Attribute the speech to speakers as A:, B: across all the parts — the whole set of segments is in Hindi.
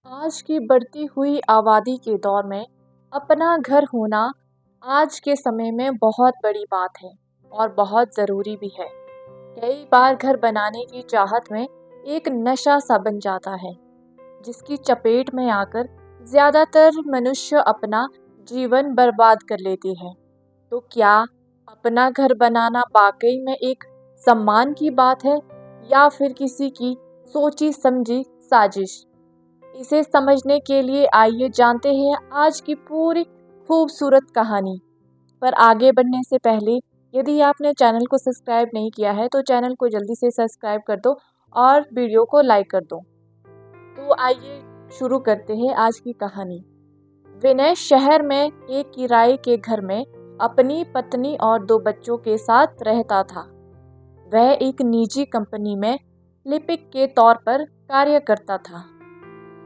A: आज की बढ़ती हुई आबादी के दौर में अपना घर होना आज के समय में बहुत बड़ी बात है और बहुत ज़रूरी भी है। कई बार घर बनाने की चाहत में एक नशा सा बन जाता है, जिसकी चपेट में आकर ज़्यादातर मनुष्य अपना जीवन बर्बाद कर लेते हैं। तो क्या अपना घर बनाना वाकई में एक सम्मान की बात है या फिर किसी की सोची समझी साजिश? इसे समझने के लिए आइए जानते हैं आज की पूरी खूबसूरत कहानी। पर आगे बढ़ने से पहले यदि आपने चैनल को सब्सक्राइब नहीं किया है तो चैनल को जल्दी से सब्सक्राइब कर दो और वीडियो को लाइक कर दो। तो आइए शुरू करते हैं आज की कहानी। विनय शहर में एक किराए के घर में अपनी पत्नी और दो बच्चों के साथ रहता था। वह एक निजी कंपनी में लिपिक के तौर पर कार्य करता था।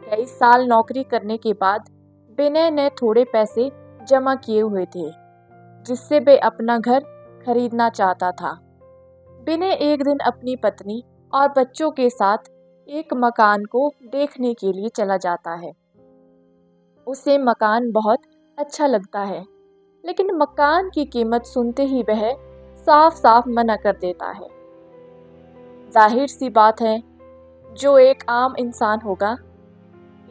A: कई साल नौकरी करने के बाद विनय ने थोड़े पैसे जमा किए हुए थे, जिससे वे अपना घर खरीदना चाहता था। विनय एक दिन अपनी पत्नी और बच्चों के साथ एक मकान को देखने के लिए चला जाता है। उसे मकान बहुत अच्छा लगता है, लेकिन मकान की कीमत सुनते ही वह साफ साफ मना कर देता है। जाहिर सी बात है, जो एक आम इंसान होगा,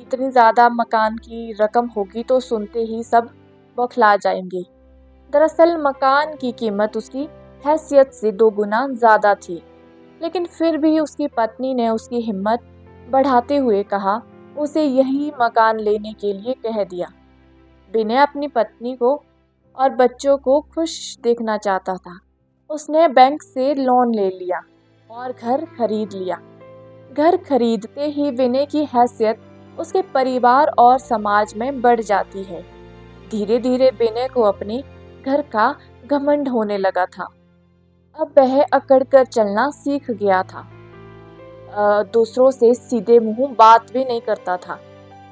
A: इतनी ज़्यादा मकान की रकम होगी तो सुनते ही सब बौखला जाएंगे। दरअसल मकान की कीमत उसकी हैसियत से 2 गुना ज़्यादा थी, लेकिन फिर भी उसकी पत्नी ने उसकी हिम्मत बढ़ाते हुए कहा, उसे यही मकान लेने के लिए कह दिया। विनय अपनी पत्नी को और बच्चों को खुश देखना चाहता था। उसने बैंक से लोन ले लिया और घर खरीद लिया। घर खरीदते ही विनय की हैसियत उसके परिवार और समाज में बढ़ जाती है। धीरे धीरे विनय को अपने घर का घमंड होने लगा था। अब वह अकड़ कर चलना सीख गया था। दूसरों से सीधे मुंह बात भी नहीं करता था।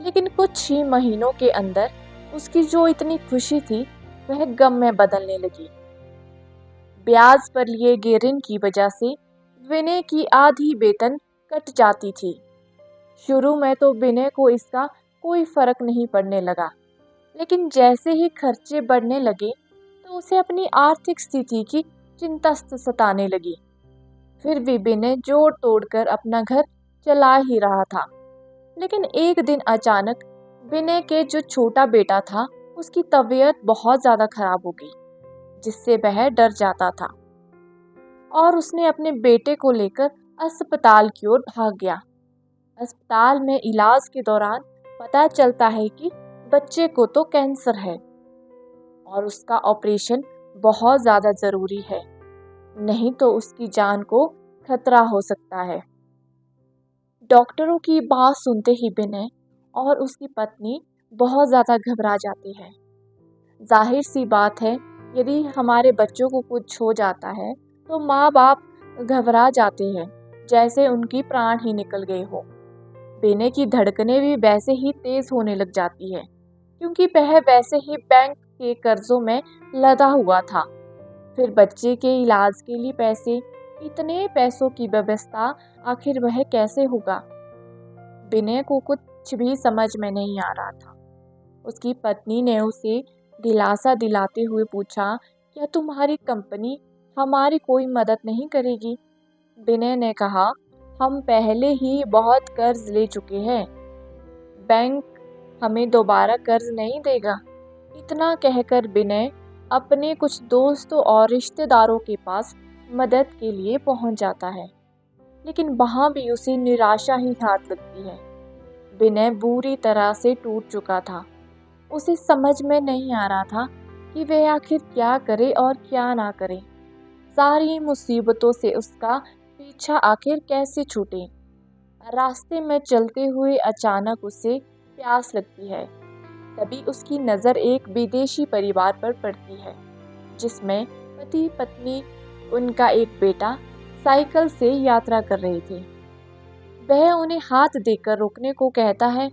A: लेकिन कुछ ही महीनों के अंदर उसकी जो इतनी खुशी थी वह गम में बदलने लगी। ब्याज पर लिए गए ऋण की वजह से विनय की आधी वेतन कट जाती थी। शुरू में तो विनय को इसका कोई फर्क नहीं पड़ने लगा, लेकिन जैसे ही खर्चे बढ़ने लगे तो उसे अपनी आर्थिक स्थिति की चिंता सताने लगी। फिर भी विनय जोड़ तोड़कर अपना घर चला ही रहा था। लेकिन एक दिन अचानक विनय के जो छोटा बेटा था, उसकी तबीयत बहुत ज़्यादा खराब हो गई, जिससे वह डर जाता था और उसने अपने बेटे को लेकर अस्पताल की ओर भाग गया। अस्पताल में इलाज के दौरान पता चलता है कि बच्चे को तो कैंसर है और उसका ऑपरेशन बहुत ज़्यादा ज़रूरी है, नहीं तो उसकी जान को खतरा हो सकता है। डॉक्टरों की बात सुनते ही विनय और उसकी पत्नी बहुत ज़्यादा घबरा जाती है। जाहिर सी बात है, यदि हमारे बच्चों को कुछ हो जाता है तो माँ बाप घबरा जाते हैं, जैसे उनकी प्राण ही निकल गए हो। विनय की धड़कनें भी वैसे ही तेज होने लग जाती है, क्योंकि वह वैसे ही बैंक के कर्जों में लदा हुआ था। फिर बच्चे के इलाज के लिए पैसे, इतने पैसों की व्यवस्था आखिर वह कैसे होगा? विनय को कुछ भी समझ में नहीं आ रहा था। उसकी पत्नी ने उसे दिलासा दिलाते हुए पूछा, क्या तुम्हारी कंपनी हमारी कोई मदद नहीं करेगी? विनय ने कहा, हम पहले ही बहुत कर्ज ले चुके हैं, बैंक हमें दोबारा कर्ज नहीं देगा। इतना कहकर विनय अपने कुछ दोस्तों और रिश्तेदारों के पास मदद के लिए पहुंच जाता है, लेकिन वहां भी उसे निराशा ही हाथ लगती है। विनय बुरी तरह से टूट चुका था। उसे समझ में नहीं आ रहा था कि वह आखिर क्या करे और क्या ना करे। सारी मुसीबतों से उसका पीछा आखिर कैसे छूटे? रास्ते में चलते हुए अचानक उसे प्यास लगती है। तभी उसकी नज़र एक विदेशी परिवार पर पड़ती है, जिसमें पति पत्नी उनका एक बेटा साइकिल से यात्रा कर रहे थे। वह उन्हें हाथ देकर रुकने को कहता है।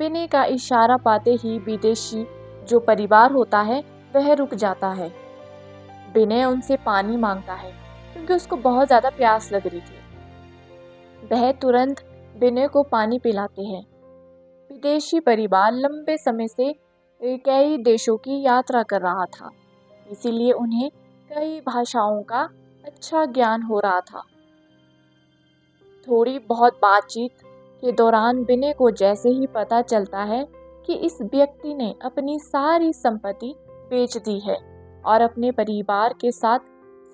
A: विनय का इशारा पाते ही विदेशी जो परिवार होता है वह रुक जाता है। विनय उनसे पानी मांगता है, क्योंकि उसको बहुत ज़्यादा प्यास लग रही थी। वह तुरंत विनय को पानी पिलाते हैं। विदेशी परिवार लंबे समय से कई देशों की यात्रा कर रहा था, इसीलिए उन्हें कई भाषाओं का अच्छा ज्ञान हो रहा था। थोड़ी बहुत बातचीत के दौरान विनय को जैसे ही पता चलता है कि इस व्यक्ति ने अपनी सारी संपत्ति बेच दी है और अपने परिवार के साथ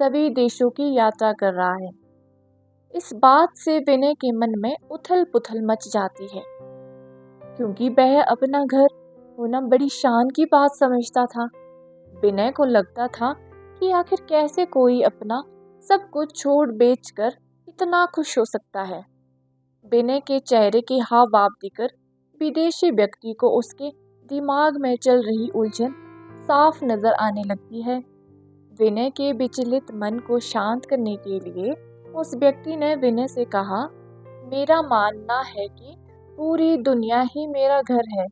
A: सभी देशों की यात्रा कर रहा है, इस बात से विनय के मन में उथल पुथल मच जाती है, क्योंकि वह अपना घर होना बड़ी शान की बात समझता था। विनय को लगता था कि आखिर कैसे कोई अपना सब कुछ छोड़ बेचकर इतना खुश हो सकता है। विनय के चेहरे के हाव भाव देखकर विदेशी व्यक्ति को उसके दिमाग में चल रही उलझन साफ नजर आने लगती है। विनय के विचलित मन को शांत करने के लिए उस व्यक्ति ने विनय से कहा, मेरा मानना है कि पूरी दुनिया ही मेरा घर है।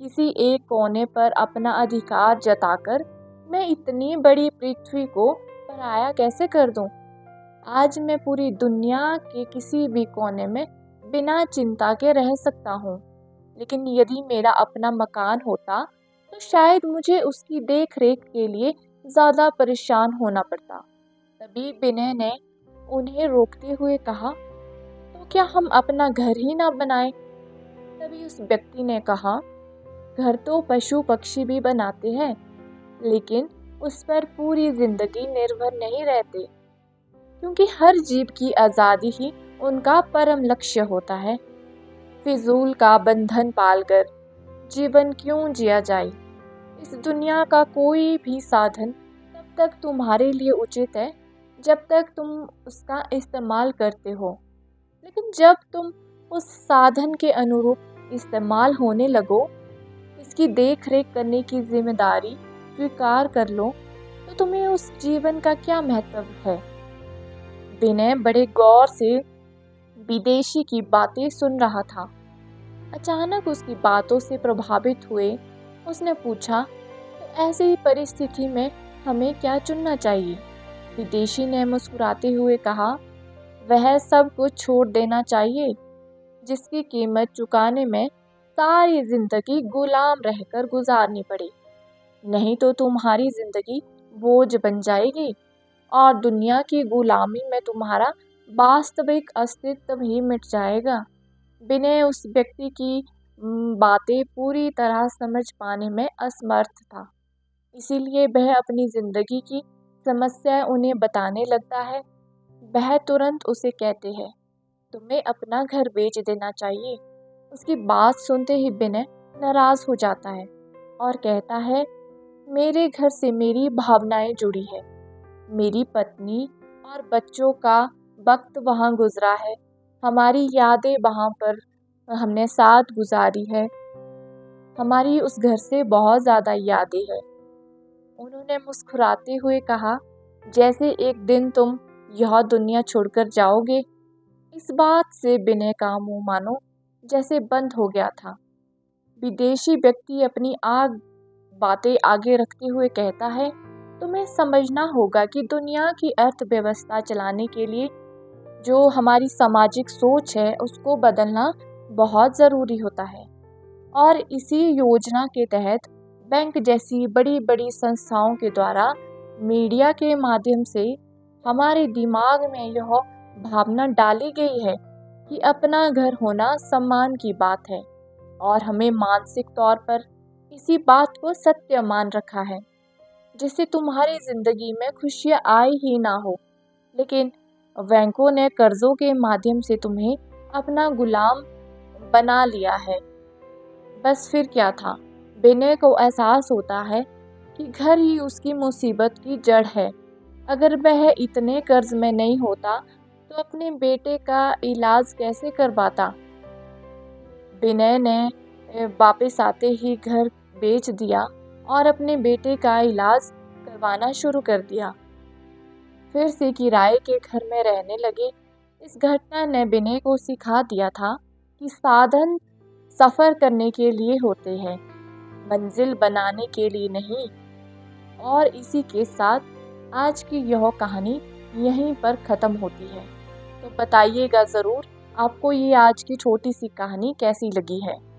A: किसी एक कोने पर अपना अधिकार जताकर मैं इतनी बड़ी पृथ्वी को पराया कैसे कर दूं? आज मैं पूरी दुनिया के किसी भी कोने में बिना चिंता के रह सकता हूँ, लेकिन यदि मेरा अपना मकान होता तो शायद मुझे उसकी देख रेख के लिए ज़्यादा परेशान होना पड़ता। तभी विनय ने उन्हें रोकते हुए कहा, तो क्या हम अपना घर ही ना बनाएं? तभी उस व्यक्ति ने कहा, घर तो पशु पक्षी भी बनाते हैं, लेकिन उस पर पूरी जिंदगी निर्भर नहीं रहते, क्योंकि हर जीव की आज़ादी ही उनका परम लक्ष्य होता है। फिजूल का बंधन पालकर जीवन क्यों जिया जाए? इस दुनिया का कोई भी साधन तब तक तुम्हारे लिए उचित है जब तक तुम उसका इस्तेमाल करते हो, लेकिन जब तुम उस साधन के अनुरूप इस्तेमाल होने लगो, इसकी देख रेख करने की जिम्मेदारी स्वीकार कर लो, तो तुम्हें उस जीवन का क्या महत्व है? विनय बड़े गौर से विदेशी की बातें सुन रहा था। अचानक उसकी बातों से प्रभावित हुए उसने पूछा, तो ऐसी परिस्थिति में हमें क्या चुनना चाहिए? विदेशी ने मुस्कुराते हुए कहा, वह सब कुछ छोड़ देना चाहिए जिसकी कीमत चुकाने में सारी जिंदगी गुलाम रहकर गुजारनी पड़े, नहीं तो तुम्हारी जिंदगी बोझ बन जाएगी और दुनिया की गुलामी में तुम्हारा वास्तविक अस्तित्व भी मिट जाएगा। विनय उस व्यक्ति की बातें पूरी तरह समझ पाने में असमर्थ था, इसीलिए वह अपनी जिंदगी की समस्या उन्हें बताने लगता है। वह तुरंत उसे कहते हैं, तुम्हें अपना घर बेच देना चाहिए। उसकी बात सुनते ही विनय नाराज हो जाता है और कहता है, मेरे घर से मेरी भावनाएं जुड़ी है, मेरी पत्नी और बच्चों का वक्त वहाँ गुजरा है, हमारी यादें वहाँ पर हमने साथ गुजारी है, हमारी उस घर से बहुत ज़्यादा यादें हैं। उन्होंने मुस्कुराते हुए कहा, जैसे एक दिन तुम यह दुनिया छोड़कर जाओगे। इस बात से विनय का मुंह मानो जैसे बंद हो गया था। विदेशी व्यक्ति अपनी बातें आगे रखते हुए कहता है, तुम्हें समझना होगा कि दुनिया की अर्थव्यवस्था चलाने के लिए जो हमारी सामाजिक सोच है उसको बदलना बहुत ज़रूरी होता है, और इसी योजना के तहत बैंक जैसी बड़ी बड़ी संस्थाओं के द्वारा मीडिया के माध्यम से हमारे दिमाग में यह भावना डाली गई है कि अपना घर होना सम्मान की बात है, और हमें मानसिक तौर पर इसी बात को सत्य मान रखा है, जिससे तुम्हारी जिंदगी में खुशियाँ आई ही ना हो, लेकिन बैंकों ने कर्जों के माध्यम से तुम्हें अपना गुलाम बना लिया है। बस फिर क्या था? विनय को एहसास होता है कि घर ही उसकी मुसीबत की जड़ है। अगर वह इतने कर्ज में नहीं होता तो अपने बेटे का इलाज कैसे करवाता? विनय ने वापस आते ही घर बेच दिया और अपने बेटे का इलाज करवाना शुरू कर दिया। फिर से किराए के घर में रहने लगे। इस घटना ने विनय को सिखा दिया था कि साधन सफ़र करने के लिए होते हैं, मंजिल बनाने के लिए नहीं। और इसी के साथ आज की यह कहानी यहीं पर ख़त्म होती है। तो बताइएगा ज़रूर आपको ये आज की छोटी सी कहानी कैसी लगी है?